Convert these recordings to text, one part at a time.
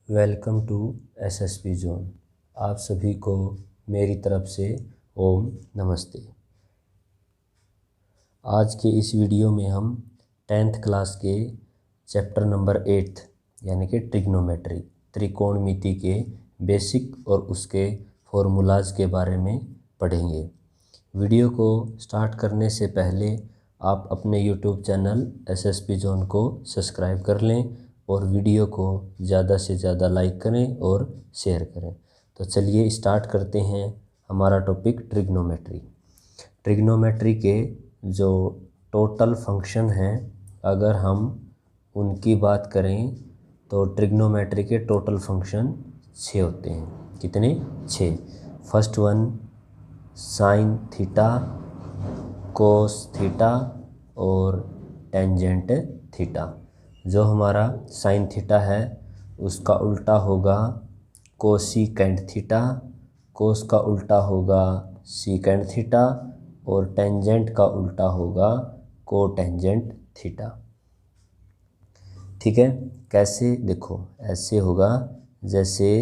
Welcome to SSP zone. आप सभी को मेरी तरफ से ओम नमस्ते। आज के इस वीडियो में हम 10th क्लास के चैप्टर नंबर 8 यानी कि ट्रिग्नोमेट्री त्रिकोणमिति के बेसिक और उसके फॉर्मूलाज के बारे में पढ़ेंगे। वीडियो को स्टार्ट करने से पहले आप अपने यूट्यूब चैनल एसएसपी जोन को सब्सक्राइब कर लें और वीडियो को ज़्यादा से ज़्यादा लाइक करें और शेयर करें। तो चलिए स्टार्ट करते हैं हमारा टॉपिक ट्रिग्नोमेट्री। ट्रिग्नोमेट्री के जो टोटल फंक्शन हैं, अगर हम उनकी बात करें तो ट्रिग्नोमेट्री के टोटल फंक्शन 6 होते हैं। कितने? 6। First one sine theta, cos theta और टेंजेंट थीटा। जो हमारा साइन थीटा है उसका उल्टा होगा कोसिकेंट थीटा, कोस का उल्टा होगा सीकेंट थीटा और टेंजेंट का उल्टा होगा कोटेंजेंट थीटा। ठीक है, कैसे? देखो ऐसे होगा, जैसे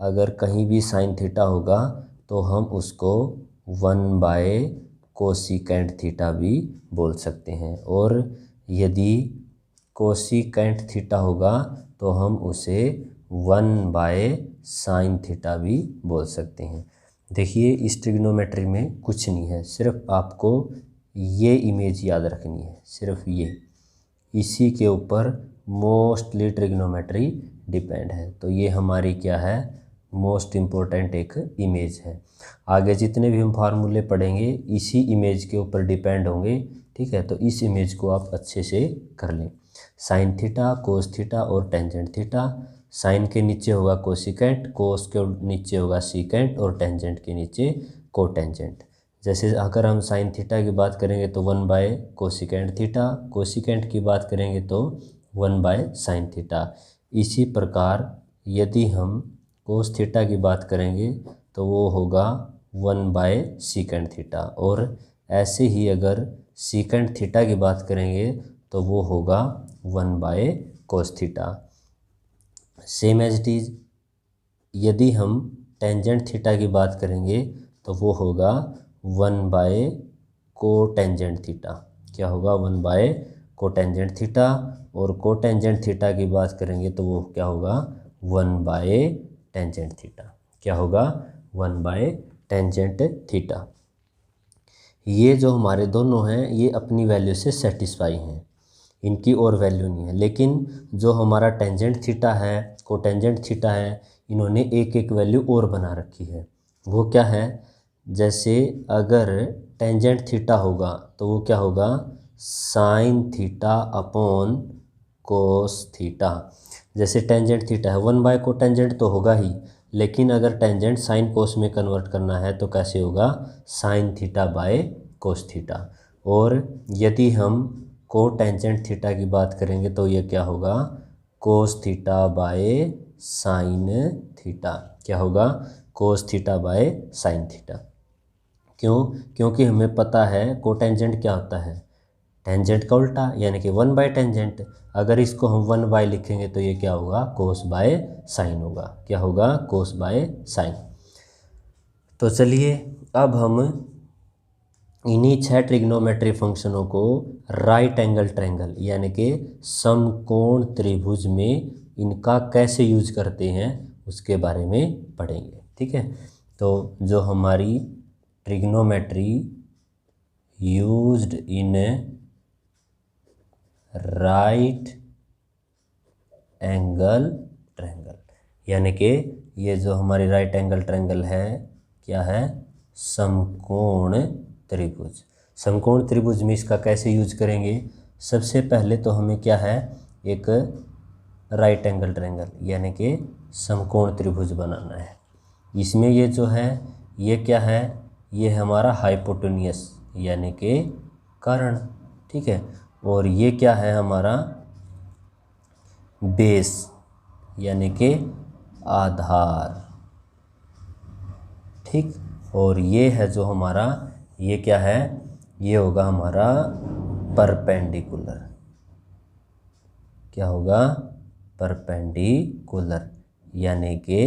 अगर कहीं भी साइन थीटा होगा तो हम उसको 1 कोसिकेंट थीटा भी बोल सकते हैं, और यदि कोसिकेंट थीटा होगा तो हम उसे 1 साइन थीटा भी बोल सकते हैं। देखिए इस ट्रिग्नोमेट्री में कुछ नहीं है, सिर्फ आपको ये इमेज याद रखनी है, सिर्फ ये, इसी के ऊपर मोस्टली ट्रिग्नोमेट्री डिपेंड है। तो ये हमारी क्या है? मोस्ट इम्पोर्टेंट एक इमेज है। आगे जितने भी हम फार्मूले पढ़ेंगे इसी इमेज के ऊपर डिपेंड होंगे। ठीक है, तो इस इमेज को आप अच्छे से कर लें। साइन थीटा, कोस थीटा और टेंजेंट थीटा। साइन के नीचे होगा कोसिकेंट, कोस के नीचे होगा सीकेंट और टेंजेंट के नीचे कोटेंजेंट। जैसे अगर हम साइन थीटा की बात करेंगे तो 1 कोसिकेंट थीटा, कोसिकेंट की बात करेंगे तो 1 साइन थीटा। इसी प्रकार यदि हम कोस थीटा की बात करेंगे तो वो होगा 1 सीकेंट थीटा, और ऐसे ही अगर सीकेंट थीटा की बात करेंगे तो वो होगा 1 cos theta. Same as it is यदि हम टेंजेंट थीटा की बात करेंगे तो वो होगा 1 कोटेंजेंट थीटा। क्या होगा? 1 कोटेंजेंट थीटा। और कोटेंजेंट थीटा की बात करेंगे तो वो क्या होगा? 1 टेंजेंट थीटा। क्या होगा? 1 टेंजेंट थीटा। ये जो हमारे दोनों हैं ये अपनी वैल्यू से सेटिस्फाई हैं, इनकी और वैल्यू नहीं है। लेकिन जो हमारा टेंजेंट थीटा है, कोटेंजेंट थीटा है, इन्होंने एक एक वैल्यू और बना रखी है। वो क्या है? जैसे अगर टेंजेंट थीटा होगा तो वो क्या होगा? Sine theta upon cos theta. जैसे टेंजेंट थीटा है 1 कोटेंजेंट तो होगा ही, लेकिन अगर टेंजेंट साइन कोस में कन्वर्ट करना है तो कैसे होगा? Sine theta by cos theta. और यदि हम कोटेंजेंट थीटा की बात करेंगे तो ये क्या होगा? Cos theta by sine theta. क्या होगा? Cos theta by sine theta. क्यों? क्योंकि हमें पता है कोटेंजेंट क्या होता है? टेंजेंट का उल्टा, यानी कि 1 टेंजेंट। अगर इसको हम 1 लिखेंगे तो ये क्या होगा? कोस बाय साइन होगा। क्या होगा? कोस बाय साइन। तो चलिए अब हम इन्हीं 6 ट्रिग्नोमेट्री फंक्शनों को राइट एंगल ट्रायंगल यानी कि समकोण त्रिभुज में इनका कैसे यूज करते हैं उसके बारे में पढ़ेंगे। ठीक है, तो जो हमारी trigonometry used in right angle triangle, यानी कि ये जो हमारी राइट एंगल ट्रायंगल है क्या है? समकोण त्रिभुज। समकोण त्रिभुज में इसका कैसे यूज करेंगे? सबसे पहले तो हमें क्या है? एक राइट एंगल ट्रायंगल यानी कि समकोण त्रिभुज बनाना है। इसमें ये जो है ये क्या है? ये हमारा हाइपोटेन्यूस यानी कि कर्ण। ठीक है, और ये क्या है? हमारा बेस यानी कि आधार। ठीक, और ये है जो हमारा, ये क्या है? ये होगा हमारा परपेंडिकुलर। क्या होगा? परपेंडिकुलर। यानी कि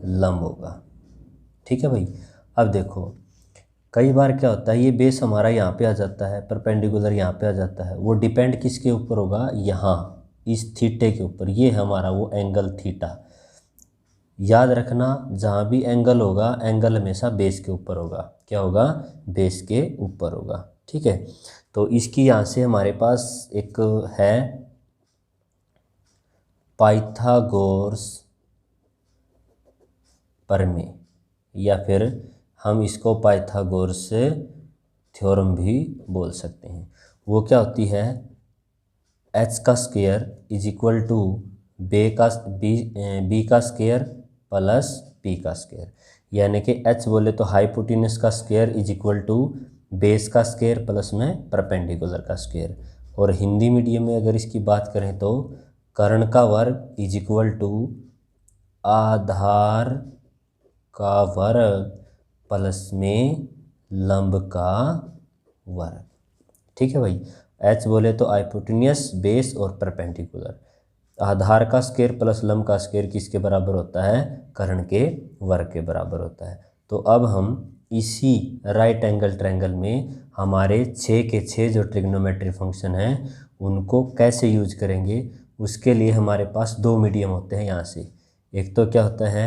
लंब होगा। ठीक है भाई। अब देखो कई बार क्या होता है, ये बेस हमारा यहाँ पे आ जाता है, परपेंडिकुलर यहाँ पे आ जाता है, वो डिपेंड किसके ऊपर होगा, यहाँ इस थीटे के ऊपर। ये हमारा वो एंगल थीटा। याद रखना जहाँ भी एंगल होगा, एंगल हमेशा बेस के ऊपर होगा। क्या होगा, बेस के ऊपर होगा। ठीक है। तो इसकी यहाँ से हमारे पास एक है पाइथागोरस प्रमेय, या फिर हम इसको पाइथागोरस थ्योरम भी बोल सकते हैं। वो क्या होती है, एच का square is equal to B का स्क्वायर प्लस पी का स्क्वायर। यानी कि एच बोले तो हाइपोटेन्यूस का square is equal to base का स्क्वायर प्लस में परपेंडिकुलर का स्क्वायर। और हिंदी मीडियम में अगर इसकी बात करें तो कर्ण का वर्ग इज इक्वल टू आधार का वर्ग प्लस में लंब का वर्ग। ठीक है भाई। एच बोले तो हाइपोटेन्यूस, बेस और परपेंडिकुलर। आधार का स्क्वायर प्लस लंब का स्क्वायर किसके बराबर होता है, कर्ण के वर्ग के बराबर होता है। तो अब हम इसी राइट एंगल ट्रायंगल में हमारे 6 के 6 जो ट्रिग्नोमेट्री फंक्शन हैं उनको कैसे यूज करेंगे, उसके लिए हमारे पास 2 मीडियम होते हैं यहाँ से। एक तो क्या होता है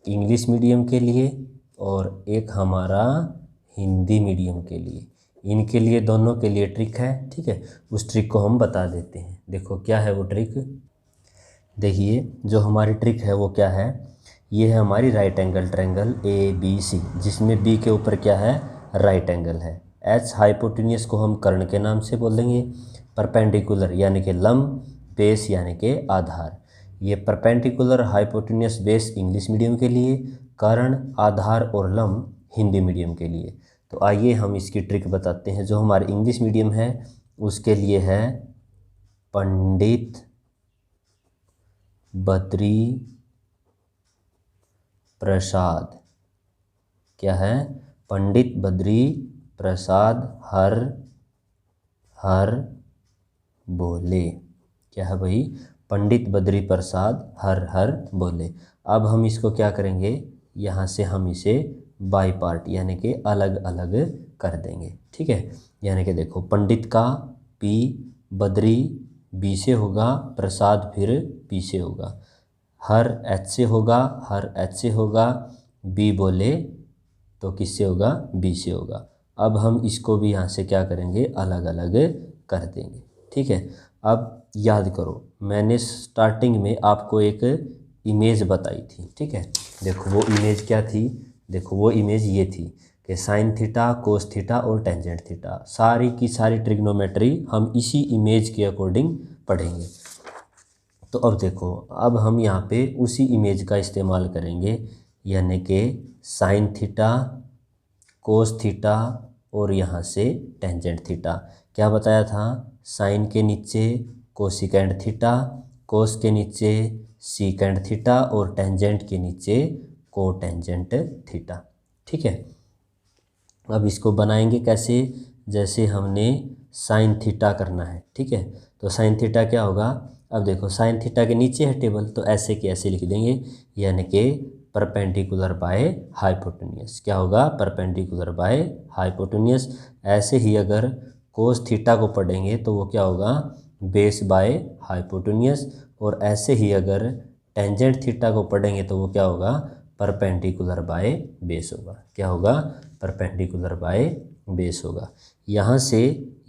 इंग्लिश मीडियम के लिए, और एक हमारा हिंदी मीडियम के लिए। इनके लिए दोनों के लिए ट्रिक है। ठीक है, उस ट्रिक को हम बता देते हैं। देखो क्या है वो ट्रिक। देखिए जो हमारी ट्रिक है वो क्या है, ये है हमारी राइट एंगल ट्रायंगल ABC, जिसमें B के ऊपर क्या है, राइट एंगल है। एच हाइपोटेन्यूस को हम कर्ण के नाम से बोल देंगे, परपेंडिकुलर यानी कि लंब, बेस यानी कि आधार। ये perpendicular, hypotenuse, base English medium के लिए, कर्ण, आधार और लंब हिंदी मीडियम के लिए। तो आइए हम इसकी ट्रिक बताते हैं। जो हमारे इंग्लिश मीडियम है उसके लिए है पंडित बद्री प्रसाद। क्या है, पंडित बद्री प्रसाद हर हर बोले। क्या है भाई, पंडित बद्री प्रसाद हर हर बोले। अब हम इसको क्या करेंगे, यहाँ से हम इसे बाई पार्ट यानी कि अलग अलग कर देंगे। ठीक है। यानी कि देखो पंडित का पी, बद्री बी से होगा, प्रसाद फिर पी से होगा, हर एच से होगा, हर एच से होगा, बी बोले तो किससे होगा, बी से होगा। अब हम इसको भी यहाँ से क्या करेंगे, अलग अलग कर देंगे। ठीक है। अब याद करो मैंने स्टार्टिंग में आपको एक इमेज बताई थी। ठीक है। देखो वो इमेज क्या थी, देखो वो इमेज ये थी कि साइन थीटा, कोस थीटा और टेंजेंट थीटा, सारी की सारी ट्रिग्नोमेट्री हम इसी इमेज के अकॉर्डिंग पढ़ेंगे। तो अब देखो, अब हम यहाँ पे उसी इमेज का इस्तेमाल करेंगे, यानी कि साइन थीटा, कोस थीटा और यहाँ से टेंजेंट थीटा। क्या बताया था, साइन के नीचे कोसिकेंड थीटा, कोस के नीचे सीकेंड थीटा और टेंजेंट के नीचे कोटेंजेंट थीटा। ठीक है। अब इसको बनाएंगे कैसे, जैसे हमने साइन थीटा करना है। ठीक है। तो साइन थीटा क्या होगा, अब देखो साइन थीटा के नीचे है टेबल, तो ऐसे के ऐसे लिख देंगे, यानी कि परपेंडिकुलर बाय हाइपोटेन्यूस। क्या होगा, परपेंडिकुलर बाय हाइपोटेन्यूस। ऐसे ही अगर कोस थीटा को पढ़ेंगे तो वो क्या होगा, बेस बाय हाइपोटेन्यूस। और ऐसे ही अगर टेंजेंट थीटा को पढ़ेंगे तो वो क्या होगा, परपेंडिकुलर बाय बेस होगा। क्या होगा, परपेंडिकुलर बाय बेस होगा। यहाँ से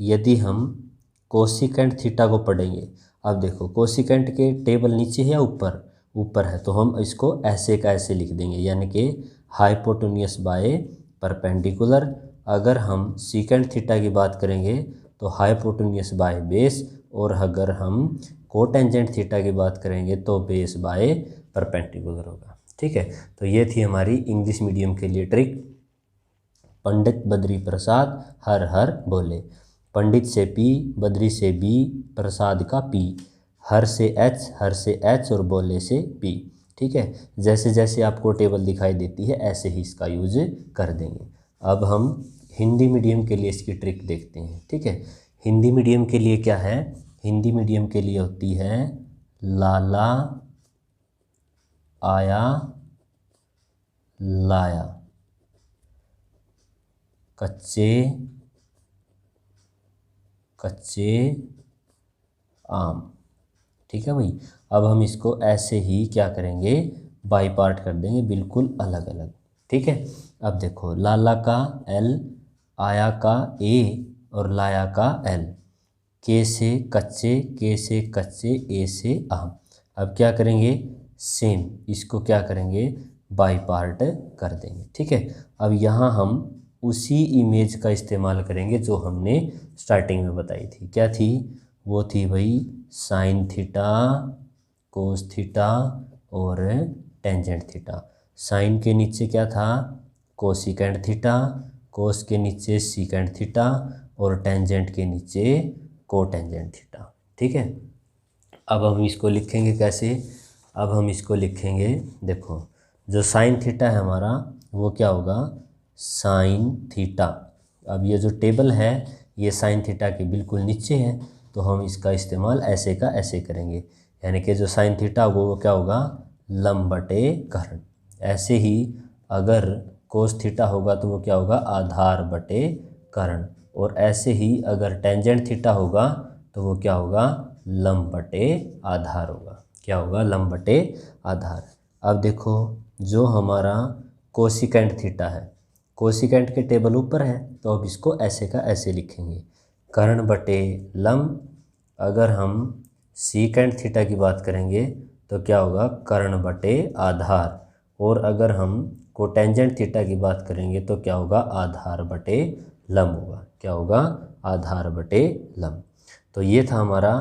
यदि हम कोसिकेंट थीटा को पढ़ेंगे, अब देखो कोसिकेंट के टेबल नीचे है या ऊपर, ऊपर है, तो हम इसको ऐसे का ऐसे लिख देंगे, यानी कि हाइपोटेन्यूस बाय परपेंडिकुलर। अगर हम सीकेंट थीटा की बात करेंगे तो हाइपोटेन्यूस बाय बेस, और अगर हम कोटेंजेंट थीटा की बात करेंगे तो बेस बाय परपेंडिकुलर होगा। ठीक है। तो ये थी हमारी इंग्लिश मीडियम के लिए ट्रिक। पंडित बद्री प्रसाद हर हर बोले। पंडित से पी, बद्री से बी, प्रसाद का पी, हर से एच, हर से एच और बोले से पी। ठीक है। जैसे जैसे आपको टेबल दिखाई देती है ऐसे ही इसका यूज कर देंगे। अब हम हिंदी मीडियम के लिए इसकी ट्रिक देखते हैं। ठीक है। हिंदी मीडियम के लिए क्या है, हिंदी मीडियम के लिए होती है लाला आया लाया, कच्चे कच्चे आम। ठीक है भाई। अब हम इसको ऐसे ही क्या करेंगे, बाई पार्ट कर देंगे, बिल्कुल अलग अलग। ठीक है। अब देखो, लाला का एल, आया का ए और लाया का एल। के से कच्चे, के से कच्चे, ए से आम। अब क्या करेंगे, सेम इसको क्या करेंगे, बाई पार्ट कर देंगे। ठीक है। अब यहाँ हम उसी इमेज का इस्तेमाल करेंगे जो हमने स्टार्टिंग में बताई थी। क्या थी वो, थी भाई साइन थीटा, कोस थीटा और टेंजेंट थीटा। साइन के नीचे क्या था, कोसिकेंट थीटा, कोस के नीचे सीकेंट थीटा और टेंजेंट के नीचे कोटेंजेंट थीटा। ठीक है। अब हम इसको लिखेंगे कैसे, अब हम इसको लिखेंगे, देखो जो साइन थीटा है हमारा वो क्या होगा, साइन थीटा। अब ये जो टेबल है ये साइन थीटा के बिल्कुल नीचे है, तो हम इसका इस्तेमाल ऐसे का ऐसे करेंगे, यानी कि जो साइन थीटा वो क्या होगा, लंब बटे कर्ण। ऐसे ही अगर कोस थीटा होगा तो वो क्या होगा, आधार बटे कर्ण। और ऐसे ही अगर टेंजेंट थीटा होगा तो वो क्या होगा, लंब बटे आधार होगा। क्या होगा, लंब बटे आधार। अब देखो जो हमारा कोसिकेंट थीटा है, कोसिकेंट के टेबल ऊपर है, तो अब इसको ऐसे का ऐसे लिखेंगे, कर्ण बटे लंब। अगर हम सीकेंट थीटा की बात करेंगे तो क्या होगा, कर्ण बटे आधार। और अगर हम कोटेंजेंट थीटा की बात करेंगे तो क्या होगा, आधार बटे लंब होगा। क्या होगा, आधार बटे लंब। तो ये था हमारा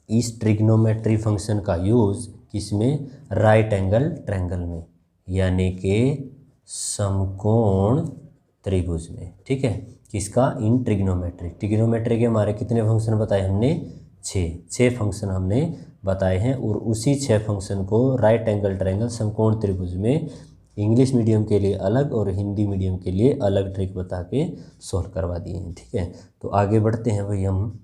इस ट्रिग्नोमेट्री फंक्शन का यूज़ किसमें, राइट एंगल ट्रायंगल में, यानी कि समकोण त्रिभुज में। ठीक है। किसका, इन ट्रिग्नोमेट्री। ट्रिग्नोमेट्री के हमारे कितने फंक्शन बताए हमने, छः फंक्शन हमने बताए हैं। और उसी 6 फंक्शन को राइट एंगल ट्रायंगल समकोण त्रिभुज में इंग्लिश मीडियम के लिए अलग और हिंदी मीडियम के लिए अलग ट्रिक बता के सॉल्व करवा दिए हैं। ठीक है। तो आगे बढ़ते हैं भाई हम।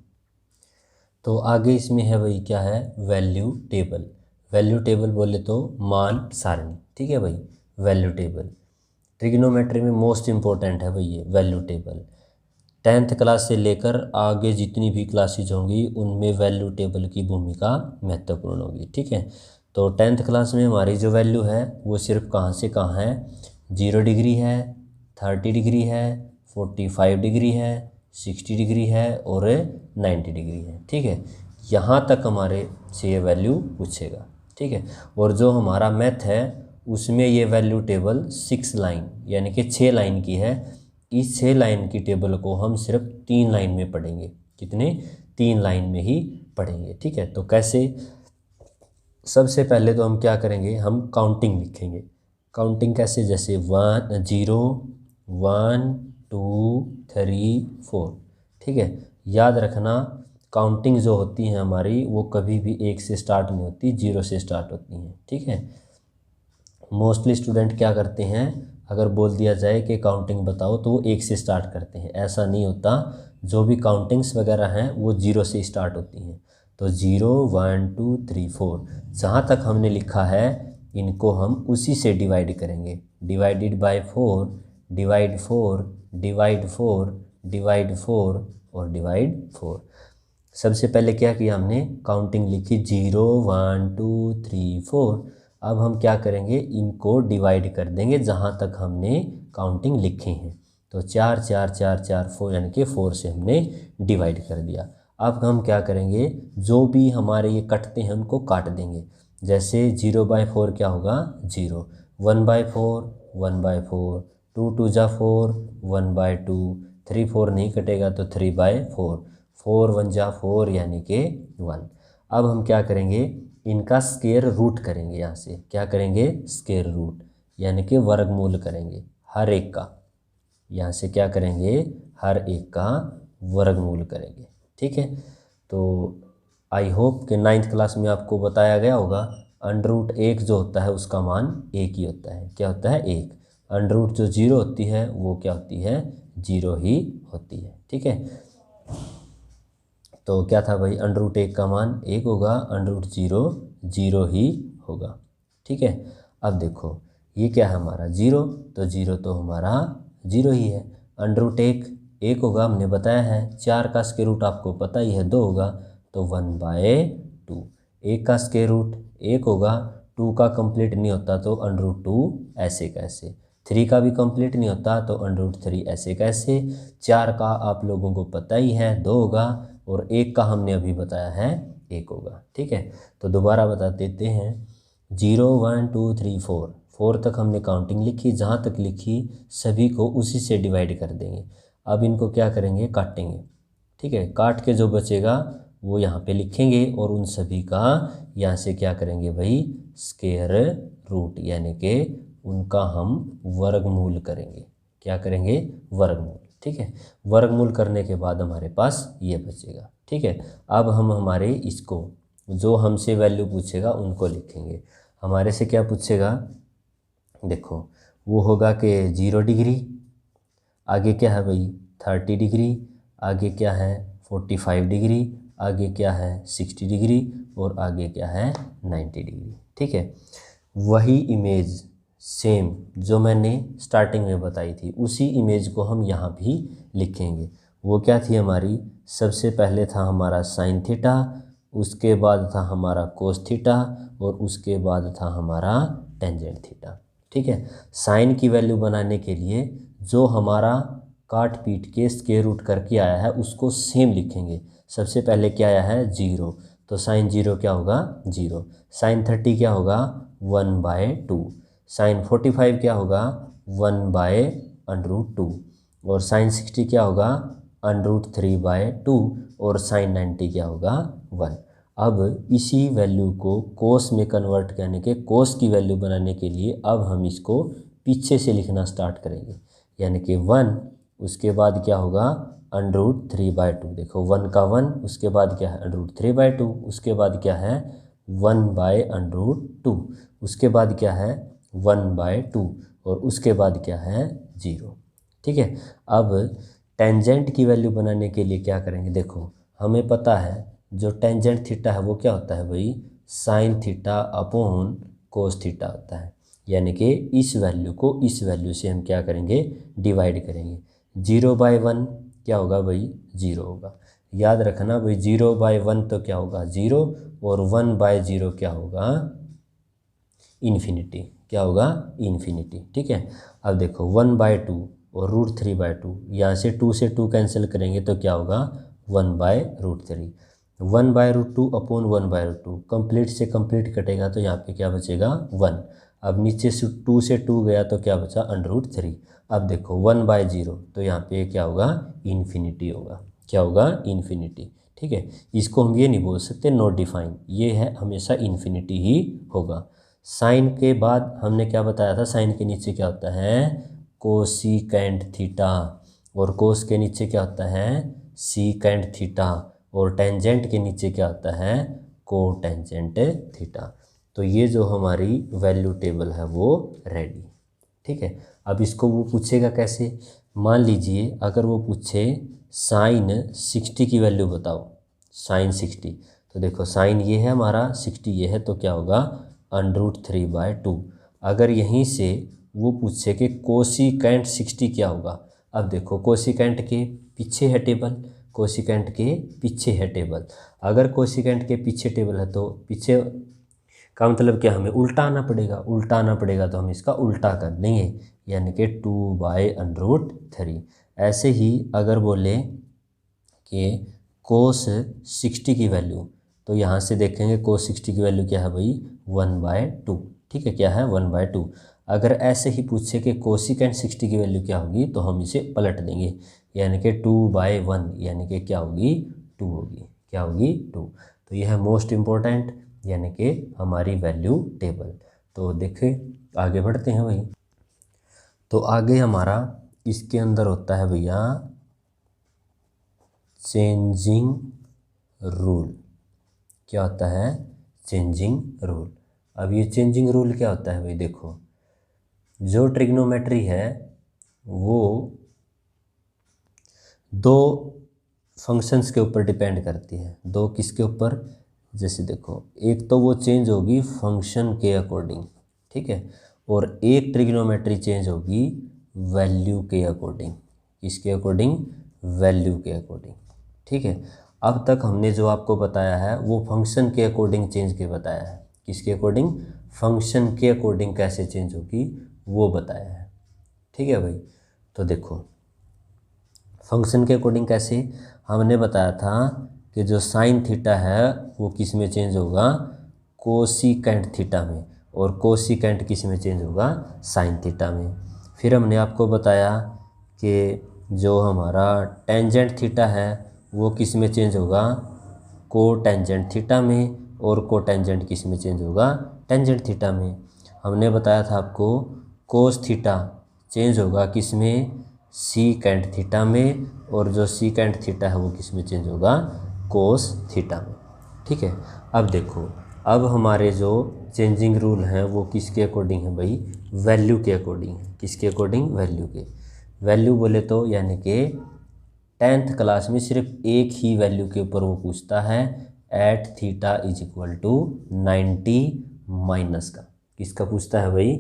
तो आगे इसमें है भाई क्या है, वैल्यू टेबल। वैल्यू टेबल बोले तो मान सारणी। ठीक है भाई, वैल्यू टेबल ट्रिग्नोमेट्री में मोस्ट इम्पोर्टेंट है भाई ये वैल्यू टेबल। 10th क्लास से लेकर आगे जितनी भी क्लासेज होंगी उनमें वैल्यू टेबल की भूमिका महत्वपूर्ण होगी। ठीक है। तो 10th क्लास में हमारी जो वैल्यू है वो सिर्फ कहाँ से कहाँ है, 0 डिग्री है, 30 डिग्री है, 45 डिग्री है, 60 डिग्री है और 90 डिग्री है। ठीक है। यहाँ तक हमारे से ये वैल्यू पूछेगा। ठीक है। और जो हमारा मैथ है उसमें ये वैल्यू टेबल 6 लाइन यानी कि 6 लाइन की है। इस 6 लाइन की टेबल को हम सिर्फ 3 लाइन में पढ़ेंगे। कितने, 3 लाइन में ही पढ़ेंगे। ठीक है। तो कैसे, सबसे पहले तो हम क्या करेंगे, हम काउंटिंग लिखेंगे। काउंटिंग कैसे, जैसे 0 1 2 3 4। ठीक है। याद रखना काउंटिंग जो होती है हमारी वो कभी भी 1 से स्टार्ट नहीं होती, 0 से स्टार्ट होती हैं। ठीक है। मोस्टली स्टूडेंट क्या करते हैं, अगर बोल दिया जाए कि काउंटिंग बताओ तो वो 1 से स्टार्ट करते हैं। ऐसा नहीं होता, जो भी काउंटिंग्स वगैरह हैं वो 0 से स्टार्ट होती हैं। तो 0 1 2 3 4 जहाँ तक हमने लिखा है इनको हम उसी से डिवाइड करेंगे। Divided by 4, divide 4, divide 4, divide 4 और डिवाइड 4। सबसे पहले क्या किया हमने, काउंटिंग लिखी 0 1 2 3 4। अब हम क्या करेंगे, इनको डिवाइड कर देंगे जहाँ तक हमने काउंटिंग लिखी है। तो 4 4 4 4 4 यानी कि 4 से हमने डिवाइड कर दिया। अब हम क्या करेंगे, जो भी हमारे ये कटते हैं उनको काट देंगे। जैसे 0/4 क्या होगा, 0, 1/4 1/4, 2 2 जा 4, 1/2, 3 4 नहीं कटेगा तो 3/4, 4 1 जा 4 यानी कि 1। अब हम क्या करेंगे, इनका स्क्वायर रूट करेंगे। यहाँ से क्या करेंगे, स्क्वायर रूट यानी कि वर्गमूल करेंगे हर एक का। यहाँ से क्या करेंगे, हर एक का वर्गमूल करेंगे। ठीक है। तो आई होप कि 9th क्लास में आपको बताया गया होगा √1 जो होता है उसका मान 1 ही होता है। क्या होता है, 1। √ जो 0 होती है वो क्या होती है, 0 ही होती है। ठीक है। तो क्या था भाई, √1 का मान 1 होगा, √0 0 ही होगा। ठीक है, अब देखो ये क्या है हमारा 0, तो 0 तो हमारा 0 ही है। अंडर रूट 1 होगा, हमने बताया है। 4 का स्क्वायर रूट आपको पता ही है 2 होगा, तो 1/2। 1 का स्क्वायर रूट 1 होगा, 2 का कंप्लीट नहीं होता तो अंडर रूट 2 ऐसे कैसे, 3 का भी कंप्लीट नहीं होता तो अंडर रूट 3 ऐसे कैसे। 4 का आप लोगों को पता ही है 2 होगा, और 1 का हमने अभी बताया है 1 होगा। ठीक है, तो दोबारा बता देते हैं। 0 1 2 3 4 तक हमने काउंटिंग लिखी, जहाँ तक लिखी सभी को उसी से डिवाइड कर देंगे। अब इनको क्या करेंगे, काटेंगे। ठीक है, काट के जो बचेगा वो यहाँ पे लिखेंगे, और उन सभी का यहाँ से क्या करेंगे भाई, स्क्वायर रूट, यानी कि उनका हम वर्गमूल करेंगे। क्या करेंगे, वर्गमूल। ठीक है, वर्गमूल करने के बाद हमारे पास ये बचेगा। ठीक है, अब हम हमारे इसको जो हमसे वैल्यू पूछेगा उनको लिखेंगे। हमारे से क्या पूछेगा, देखो वो होगा कि 0 डिग्री, आगे क्या है भाई 30 डिग्री, आगे क्या है 45 डिग्री, आगे क्या है 60 डिग्री, और आगे क्या है 90 डिग्री। ठीक है, वही इमेज सेम जो मैंने स्टार्टिंग में बताई थी, उसी इमेज को हम यहाँ भी लिखेंगे। वो क्या थी हमारी, सबसे पहले था हमारा साइन थीटा, उसके बाद था हमारा कोस थीटा, और उसके बाद था हमारा टेंजेंट थीटा। ठीक है, साइन की वैल्यू बनाने के लिए जो हमारा काट पीट के स्क्वायर रूट करके आया है उसको सेम लिखेंगे। सबसे पहले क्या आया है 0, तो साइन 0 क्या होगा 0। साइन 30 क्या होगा 1/2। साइन 45 क्या होगा 1/√2। और साइन 60 क्या होगा √3/2। और साइन 90 क्या होगा 1। अब इसी वैल्यू को कोस में कन्वर्ट करने के, कोस की वैल्यू बनाने के लिए अब हम इसको पीछे से लिखना स्टार्ट करेंगे, यानी कि 1, उसके बाद क्या होगा √3/2। देखो 1 का 1, उसके बाद क्या है √3/2, उसके बाद क्या है 1/√2, उसके बाद क्या है 1/2, और उसके बाद क्या है 0। ठीक है, अब टेंजेंट की वैल्यू बनाने के लिए क्या करेंगे, देखो हमें पता है जो टेंजेंट थीटा है वो क्या होता है भाई, sine theta upon cos theta होता है। यानी कि इस वैल्यू को इस वैल्यू से हम क्या करेंगे, डिवाइड करेंगे। 0/1 क्या होगा भाई 0 होगा। याद रखना भाई 0/1 तो क्या होगा 0, और 1/0 क्या होगा इन्फिनिटी। क्या होगा इन्फिनिटी। ठीक है, अब देखो 1/2 और √3/2, यहाँ से 2 से 2 कैंसिल करेंगे तो क्या होगा 1/√3। 1/√2 अपॉन 1/√2, कंप्लीट से कंप्लीट कटेगा तो यहाँ पे क्या बचेगा 1। अब नीचे से 2 से 2 गया तो क्या बचा √3। अब देखो 1/0, तो यहाँ पे क्या होगा इन्फिनिटी होगा। क्या होगा इन्फिनिटी। ठीक है, इसको हम ये नहीं बोल सकते नॉट डिफाइन, ये है हमेशा इन्फिनिटी ही होगा। साइन के बाद हमने क्या बताया था, साइन के नीचे क्या होता है कोसिकेंट थीटा, और कोस के नीचे क्या होता है सीकेंट थीटा, और टेंजेंट के नीचे क्या होता है कोटेंजेंट थीटा। तो ये जो हमारी वैल्यू टेबल है वो रेडी। ठीक है, अब इसको वो पूछेगा कैसे, मान लीजिए अगर वो पूछे साइन 60 की वैल्यू बताओ, साइन 60, तो देखो साइन ये है हमारा 60 ये है, तो क्या होगा √3/2। अगर यहीं से वो पूछे कि कोसिकेंट 60 क्या होगा, अब देखो कोसिकेंट के पीछे है टेबल, कोसिकेंट के पीछे है टेबल। अगर कोसिकेंट के पीछे टेबल है तो पीछे का मतलब क्या, हमें उल्टा आना पड़ेगा। उल्टा आना पड़ेगा तो हम इसका उल्टा कर देंगे, यानी कि 2/√3। ऐसे ही अगर बोले कि कोस 60 की वैल्यू, तो यहाँ से देखेंगे कोस 60 की वैल्यू क्या है भाई 1/2। ठीक है, क्या है 1/2। अगर ऐसे ही पूछे कि कोसिकेंट 60 की वैल्यू क्या होगी, तो हम इसे पलट देंगे, यानी कि 2/1, यानी कि क्या होगी 2 होगी। क्या होगी 2। तो यह है मोस्ट इम्पोर्टेंट, यानी कि हमारी वैल्यू टेबल। तो देखें आगे बढ़ते हैं भाई। तो आगे हमारा इसके अंदर होता है भैया चेंजिंग रूल। क्या होता है चेंजिंग रूल। अब ये चेंजिंग रूल क्या होता है भाई, देखो जो ट्रिग्नोमेट्री है वो दो फंक्शंस के ऊपर डिपेंड करती है। दो किसके ऊपर, जैसे देखो, एक तो वो चेंज होगी फंक्शन के अकॉर्डिंग, ठीक है, और एक ट्रिग्नोमेट्री चेंज होगी वैल्यू के अकॉर्डिंग। किसके अकॉर्डिंग? वैल्यू के अकॉर्डिंग, ठीक है। अब तक हमने जो आपको बताया है वो फंक्शन के अकॉर्डिंग चेंज के बताया है। किसके अकॉर्डिंग? फंक्शन के अकॉर्डिंग कैसे चेंज होगी वो बताया है, ठीक है भाई। तो देखो, फंक्शन के अकॉर्डिंग कैसे, हमने बताया था कि जो साइन थीटा है वो किस में चेंज होगा? कोसिकेंट थीटा में, और कोसिकेंट किस में चेंज होगा? साइन थीटा में। फिर हमने आपको बताया कि जो हमारा टेंजेंट थीटा है वो किस में चेंज होगा? को टेंजेंट थीटा में, और को टेंजेंट किस में चेंज होगा? टेंजेंट थीटा में। हमने बताया था आपको कोस थीटा चेंज होगा किस में? सीकेंट थीटा में, और जो सीकेंट थीटा है वो किस में चेंज होगा? कोस थीटा में, ठीक है। अब देखो, अब हमारे जो चेंजिंग रूल हैं वो किसके अकॉर्डिंग है भाई? वैल्यू के अकॉर्डिंग है। किसके अकॉर्डिंग? वैल्यू के। वैल्यू बोले तो यानी कि 10th क्लास में सिर्फ एक ही वैल्यू के ऊपर वो पूछता है, at theta is equal to 90 minus का। किसका पूछता है भाई?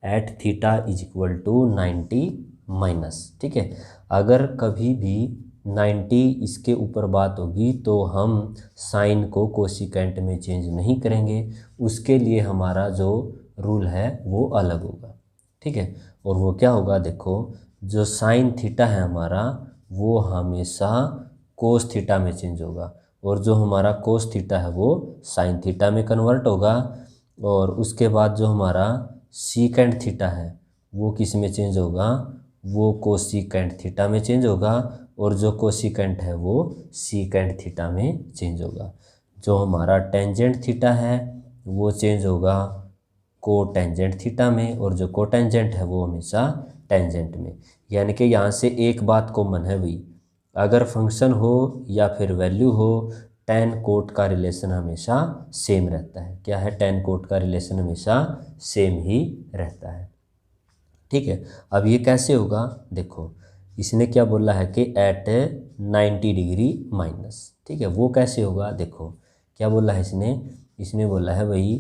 At theta is equal to 90 minus, ठीक है। अगर कभी भी 90 इसके ऊपर बात होगी तो हम साइन को कोसिकेंट में चेंज नहीं करेंगे, उसके लिए हमारा जो रूल है वो अलग होगा, ठीक है। और वो क्या होगा? देखो, जो साइन थीटा है हमारा वो हमेशा कोस थीटा में चेंज होगा, और जो हमारा कोस थीटा है वो साइन थीटा में कन्वर्ट होगा, और उसके बाद जो हमारा सीकेंट थीटा है वो किस में चेंज होगा? वो कोसिकेंट थीटा में चेंज होगा, और जो कोसिकेंट है वो सीकेंट थीटा में चेंज होगा। जो हमारा टेंजेंट थीटा है वो चेंज होगा को टेंजेंट थीटा में, और जो को टेंजेंट है वो हमेशा टेंजेंट में। यानी कि यहाँ से एक बात कॉमन है भाई, अगर फंक्शन हो या फिर वैल्यू हो, टेन कोट का रिलेशन हमेशा सेम रहता है। क्या है? टेन कोट का रिलेशन हमेशा सेम ही रहता है, ठीक है। अब ये कैसे होगा? देखो, इसने क्या बोला है कि एट 90 डिग्री माइनस, ठीक है। वो कैसे होगा? देखो क्या बोला है इसने? इसने बोला है भाई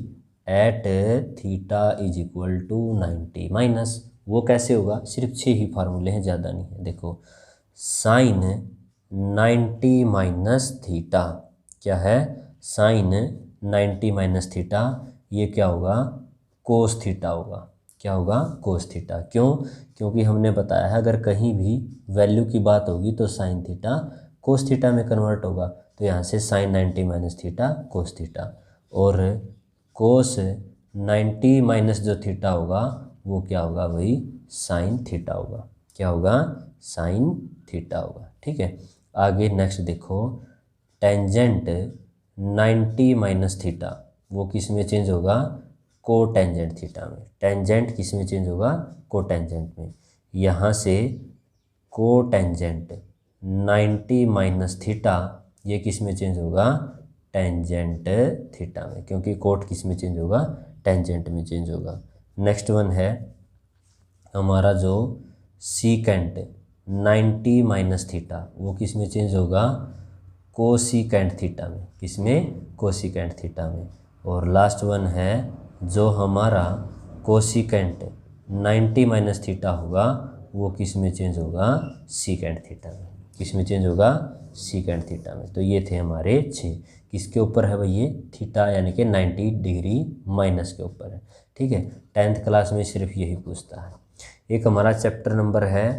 at theta is equal to 90 minus. वो कैसे होगा? सिर्फ 6 ही फार्मूले हैं, ज़्यादा नहीं है। देखो, साइन 90 माइनस थीटा, क्या है? साइन 90 माइनस थीटा, ये क्या होगा? कोस थीटा होगा। क्या होगा? Cos theta. क्यों? क्योंकि हमने बताया है अगर कहीं भी वैल्यू की बात होगी तो साइन थीटा कोस थीटा में कन्वर्ट होगा, तो यहाँ से sine 90 minus theta cos theta, और कोस 90 माइनस जो थीटा होगा वो क्या होगा भाई? साइन थीटा होगा। क्या होगा? साइन थीटा होगा, ठीक है। आगे नेक्स्ट देखो, टेंजेंट 90 माइनस थीटा वो किस में चेंज होगा? को टेंजेंट थीटा में। टेंजेंट किस में चेंज होगा? को टेंजेंट में। यहाँ से को टेंजेंट 90 माइनस थीटा ये किस में चेंज होगा? टेंजेंट थीटा में, क्योंकि कोट किस में चेंज होगा? टेंजेंट में चेंज होगा। नेक्स्ट वन है हमारा जो सीकेंट 90 माइनस थीटा वो किस में चेंज होगा? कोसिकेंट थीटा में। किस में? कोसिकेंट थीटा में। और लास्ट वन है जो हमारा कोसिकेंट 90 माइनस थीटा होगा वो किस में चेंज होगा? सीकेंट थीटा में। किस में चेंज होगा? सीकेंट थीटा में। तो ये थे हमारे 6। किसके ऊपर है भाई? ये थीटा यानी कि 90 डिग्री माइनस के ऊपर है, ठीक है। 10th क्लास में सिर्फ यही पूछता है। एक हमारा चैप्टर नंबर है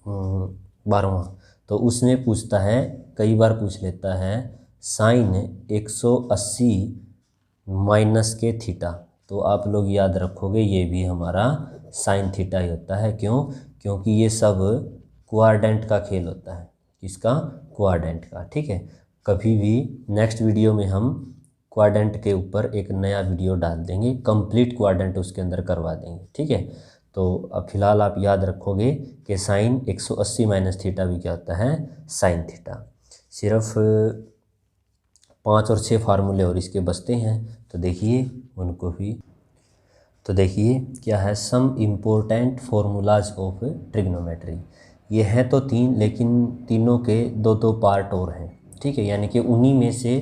12वां, तो उसमें पूछता है, कई बार पूछ लेता है, साइन 180 माइनस के थीटा। तो आप लोग याद रखोगे ये भी हमारा साइन थीटा ही होता है। क्यों? क्योंकि ये सब क्वाड्रेंट का खेल होता है। किसका? क्वाड्रेंट का, ठीक है। कभी भी नेक्स्ट वीडियो में हम क्वाड्रेंट के ऊपर एक नया वीडियो डाल देंगे, कंप्लीट क्वाड्रेंट उसके अंदर करवा देंगे, ठीक है। तो अब फिलहाल आप याद रखोगे कि साइन 180 माइनस थीटा भी क्या होता है? Sine theta. सिर्फ 5 और 6 फार्मूले और इसके बचते हैं, तो देखिए उनको भी। तो देखिए क्या है, some important formulas of trigonometry. ये है तो 3, लेकिन तीनों के 2-2 पार्ट और हैं, ठीक है। यानी कि उन्हीं में से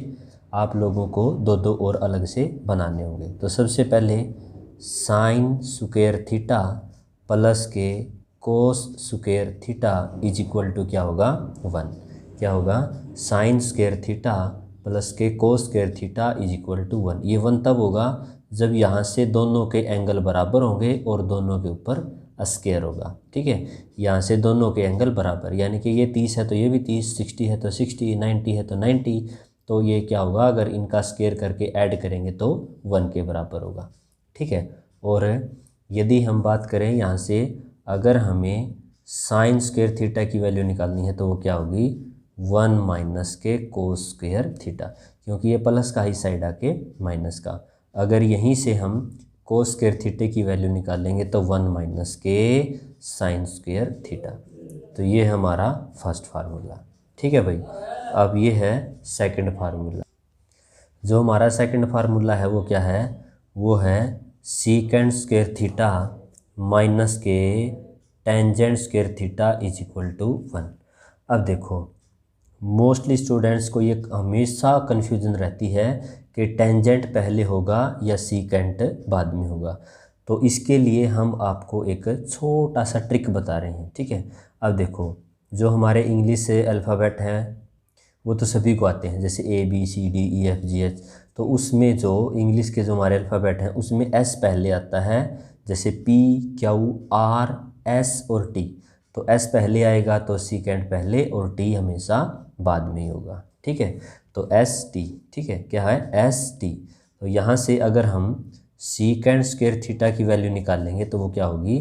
आप लोगों को दो दो और अलग से बनाने होंगे। तो सबसे पहले साइन स्क्वायर थीटा प्लस के cos square theta is equal to क्या होगा 1। क्या होगा साइन स्क्वायर थीटा प्लस के cos square theta is equal to 1। ये 1 तब होगा जब यहाँ से दोनों के एंगल बराबर होंगे और दोनों के ऊपर स्क्वायर होगा। ठीक है, यहाँ से दोनों के एंगल बराबर, यानी कि ये 30 है तो ये भी 30, 60 है तो 60, 90 है तो 90। तो ये क्या होगा, अगर इनका स्क्वायर करके ऐड करेंगे तो 1 के बराबर होगा। ठीक है, और यदि हम बात करें यहाँ से, अगर हमें साइन स्क्वायर थीटा की वैल्यू निकालनी है तो वो क्या होगी 1 माइनस के कोस स्क्वायर थीटा, क्योंकि ये प्लस का ही साइड आके माइनस का। अगर यहीं से हम कोस स्क्वायर थीटा की वैल्यू निकालेंगे तो 1 माइनस के साइन स्क्वायर थीटा। तो ये हमारा फर्स्ट फार्मूला। ठीक है भाई, अब ये है सेकंड फार्मूला। जो हमारा सेकंड फार्मूला है वो क्या है, वो है सीकेंड स्क्वायर थीटा माइनस के tangent square theta is equal to 1। अब देखो, मोस्टली स्टूडेंट्स को ये हमेशा कन्फ्यूजन रहती है कि टेंजेंट पहले होगा या सीकेंट बाद में होगा। तो इसके लिए हम आपको एक छोटा सा ट्रिक बता रहे हैं। ठीक है, अब देखो, जो हमारे इंग्लिश से अल्फ़ाबेट हैं वो तो सभी को आते हैं, जैसे ABCDEFGH। तो उसमें जो इंग्लिश के जो हमारे अल्फ़ाबेट हैं उसमें S पहले आता है, जैसे PQRS और T। तो S पहले आएगा तो सीकेंट पहले और T हमेशा बाद में ही होगा। ठीक है, तो ST। ठीक है, क्या है ST। तो यहाँ से अगर हम सीकेंट स्क्वायर थीटा की वैल्यू निकालेंगे तो वो क्या होगी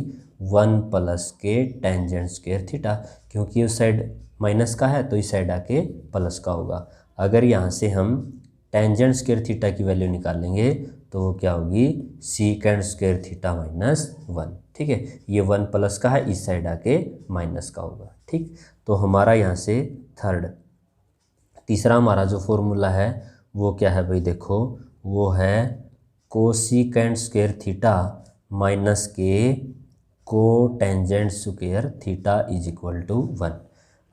1 प्लस के टेंजेंट स्क्वायर थीटा, क्योंकि उस साइड माइनस का है तो इस साइड आके प्लस का होगा। अगर यहाँ से हम टेंजेंट स्क्वायर थीटा की वैल्यू निकालेंगे तो वो क्या होगी सीकेंट स्क्वायर थीटा माइनस 1। ठीक है, ये 1 प्लस का है, इस साइड आके माइनस का होगा। ठीक, तो हमारा यहाँ से तीसरा हमारा जो फॉर्मूला है वो क्या है भाई, देखो वो है कोसीकेंट स्क्वायर थीटा माइनस के को tangent square theta is equal to 1।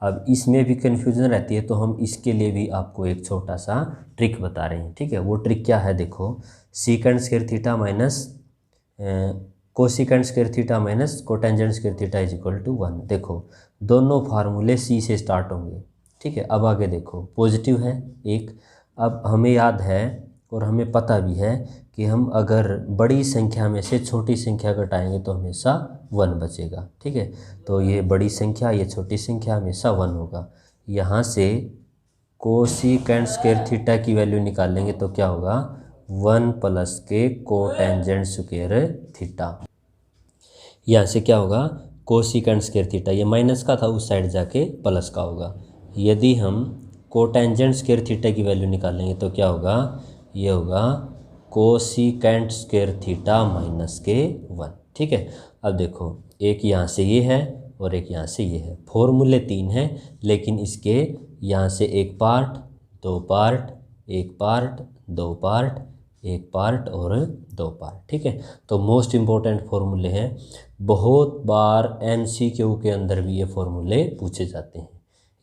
अब इसमें भी कन्फ्यूजन रहती है तो हम इसके लिए भी आपको एक छोटा सा ट्रिक बता रहे हैं। ठीक है, वो ट्रिक क्या है, देखो secant square theta minus cosecant square theta minus cotangent square theta is equal to 1। देखो दोनों फार्मूले C से स्टार्ट होंगे। ठीक है, अब आगे देखो पॉजिटिव है एक। अब हमें याद है और हमें पता भी है कि हम अगर बड़ी संख्या में से छोटी संख्या घटाएंगे तो हमेशा 1 बचेगा। ठीक है, तो ये बड़ी संख्या ये छोटी संख्या हमेशा 1 होगा। यहाँ से कोसीकेंट स्क्वायर थीटा की वैल्यू निकालेंगे तो क्या होगा 1 प्लस के कोटेंजेंट स्क्वायर थीटा। यहाँ से क्या होगा कोसीकेंट स्क्वायर थीटा, ये माइनस का था उस साइड जाके प्लस का होगा। यदि हम कोटेंजेंट स्क्वायर थीटा की वैल्यू निकालेंगे तो क्या होगा, ये होगा कोसीकेंट स्क्वायर थीटा माइनस के 1। ठीक है, अब देखो एक यहाँ से ये है और एक यहाँ से ये है। फॉर्मूले 3 हैं लेकिन इसके यहाँ से एक पार्ट, दो पार्ट, एक पार्ट, दो पार्ट, एक पार्ट और दो पार्ट। ठीक है, तो मोस्ट इम्पोर्टेंट फॉर्मूले हैं। बहुत बार MCQ के अंदर भी ये फॉर्मूले पूछे जाते हैं,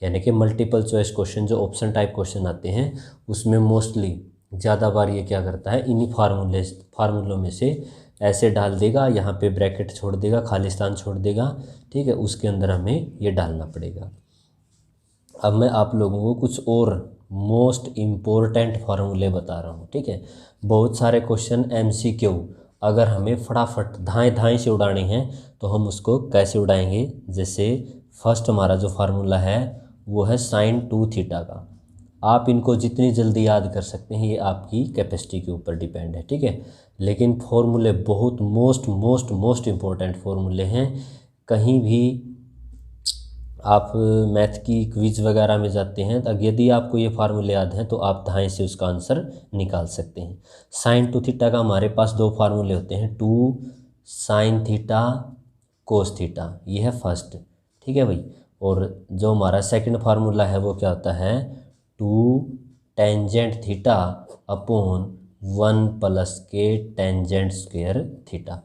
यानी कि मल्टीपल चॉइस क्वेश्चन जो ऑप्शन टाइप क्वेश्चन आते हैं उसमें मोस्टली ज़्यादा बार ये क्या करता है, इन्हीं फार्मूलों में से ऐसे डाल देगा, यहाँ पे ब्रैकेट छोड़ देगा, खालिस्तान छोड़ देगा। ठीक है, उसके अंदर हमें ये डालना पड़ेगा। अब मैं आप लोगों को कुछ और मोस्ट इम्पोर्टेंट फार्मूले बता रहा हूँ। ठीक है, बहुत सारे क्वेश्चन MCQ अगर हमें फटाफट धाएँ धाएँ से उड़ाने हैं तो हम उसको कैसे उड़ाएंगे। जैसे फर्स्ट हमारा जो फार्मूला है वो है साइन 2 थीटा का। आप इनको जितनी जल्दी याद कर सकते हैं ये आपकी कैपेसिटी के ऊपर डिपेंड है। ठीक है, लेकिन फॉर्मूले बहुत मोस्ट इम्पोर्टेंट फॉर्मूले हैं। कहीं भी आप मैथ की क्विज वगैरह में जाते हैं तो यदि आपको ये फार्मूले याद हैं तो आप धाएँ से उसका आंसर निकाल सकते हैं। साइन 2 थीटा का हमारे पास दो फार्मूले होते हैं, 2 साइन थीटा कोस थीटा, ये है फर्स्ट। ठीक है भाई, और जो हमारा सेकंड फार्मूला है वो क्या होता है 2 टेंजेंट थीटा अपॉन 1 प्लस के टेंजेंट स्क्वायर थीटा।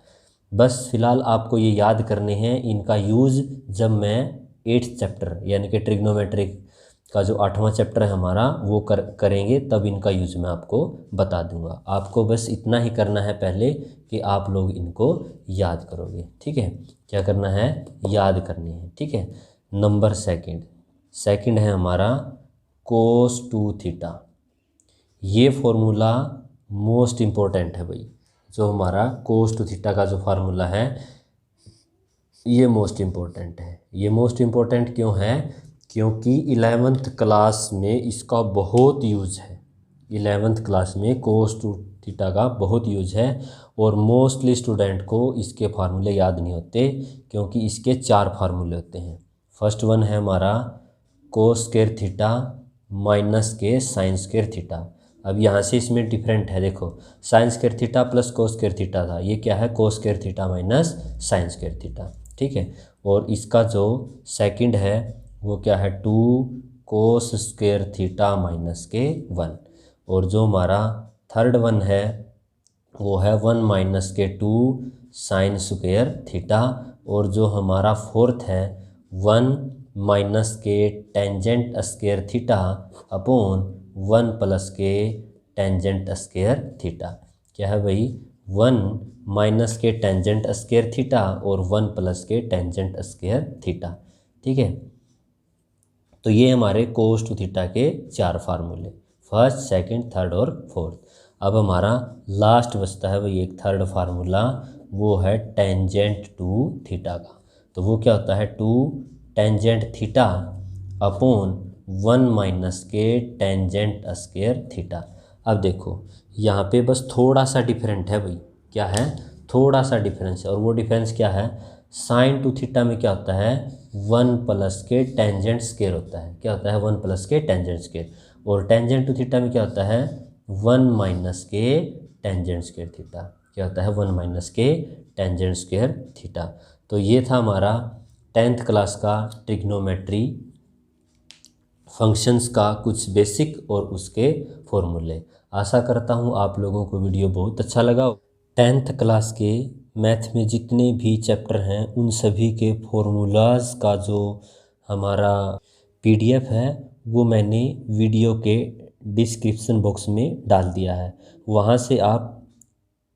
बस फिलहाल आपको ये याद करने हैं। इनका यूज़ जब मैं 8th चैप्टर यानी कि ट्रिग्नोमेट्रिक का जो 8वां चैप्टर है हमारा वो करेंगे, तब इनका यूज मैं आपको बता दूंगा। आपको बस इतना ही करना है पहले कि आप लोग इनको याद करोगे, ठीक है। क्या करना है, याद करनी है, ठीक है। नंबर सेकंड है हमारा cos 2 थीटा। ये फॉर्मूला मोस्ट इम्पोर्टेंट है भाई, जो हमारा cos 2 थीटा का जो फार्मूला है ये मोस्ट इम्पोर्टेंट है। ये मोस्ट इम्पोर्टेंट क्यों है, क्योंकि 11th क्लास में इसका बहुत यूज है। 11th क्लास में cos 2 थीटा का बहुत यूज है और मोस्टली स्टूडेंट को इसके फार्मूले याद नहीं होते, क्योंकि इसके 4 फार्मूले होते हैं। फर्स्ट वन है हमारा cos स्क्वायर थीटा माइनस के साइन स्क्वायर थीटा। अब यहाँ से इसमें डिफरेंट है, देखो sine square theta plus cos square theta था, ये क्या है cos square theta minus sine square theta, ठीक है। और इसका जो सेकंड है वो क्या है 2 cos स्क्वायर थीटा माइनस के 1। और जो हमारा थर्ड वन है वो है 1 माइनस के 2 साइन स्क्वायर थीटा। और जो हमारा फोर्थ है 1 माइनस के tangent square theta upon 1 plus के टेंजेंट स्क्वायर थीटा। क्या है भाई, 1 माइनस के टेंजेंट स्क्वायर थीटा और 1 प्लस के टेंजेंट स्क्वायर थीटा, ठीक है। तो ये हमारे cos 2 थीटा के 4 फार्मूले, फर्स्ट सेकंड थर्ड और फोर्थ। अब हमारा लास्ट बचता है भाई एक थर्ड फार्मूला, वो है टेंजेंट 2 थीटा का। तो वो क्या होता है 2 टेंजेंट थीटा अपॉन 1 माइनस के टेंजेंट स्क्वायर थीटा। अब देखो यहाँ पे बस थोड़ा सा डिफरेंट है भाई, क्या है, थोड़ा सा डिफरेंस है। और वो डिफरेंस क्या है, साइन 2 थीटा में क्या होता है 1 प्लस के टेंजेंट स्क्वायर होता है। क्या होता है 1 प्लस के टेंजेंट स्क्वायर। और टेंजेंट 2 थीटा में क्या होता है 1 माइनस के टेंजेंट स्क्वायर थीटा। क्या होता है 1 माइनस के टेंजेंट स्क्वायर थीटा। तो ये था हमारा 10th क्लास का ट्रिग्नोमेट्री फंक्शंस का कुछ बेसिक और उसके फॉर्मूले। आशा करता हूँ आप लोगों को वीडियो बहुत अच्छा लगा। 10th क्लास के मैथ में जितने भी चैप्टर हैं उन सभी के फॉर्मूलाज़ का जो हमारा PDF है वो मैंने वीडियो के डिस्क्रिप्शन बॉक्स में डाल दिया है। वहाँ से आप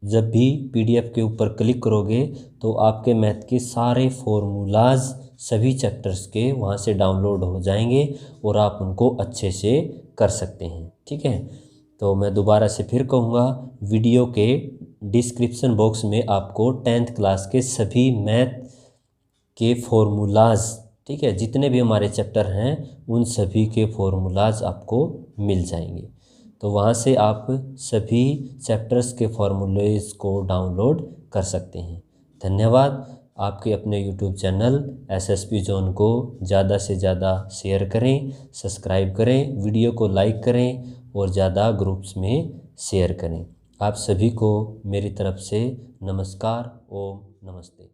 जब भी PDF के ऊपर क्लिक करोगे तो आपके मैथ के सारे फॉर्मूलाज़ सभी चैप्टर्स के वहाँ से डाउनलोड हो जाएंगे और आप उनको अच्छे से कर सकते हैं, ठीक है। तो मैं दोबारा से फिर कहूँगा, वीडियो के डिस्क्रिप्शन बॉक्स में आपको 10th क्लास के सभी मैथ के फॉर्मूलाज़, ठीक है, जितने भी हमारे चैप्टर हैं उन सभी के फॉर्मूलाज़ आपको मिल जाएंगे। तो वहाँ से आप सभी चैप्टर्स के फॉर्मूलेज को डाउनलोड कर सकते हैं। धन्यवाद। आपके अपने YouTube चैनल SSP जोन को ज़्यादा से ज़्यादा शेयर करें, सब्सक्राइब करें, वीडियो को लाइक करें और ज़्यादा ग्रुप्स में शेयर करें। आप सभी को मेरी तरफ से नमस्कार, ओम नमस्ते।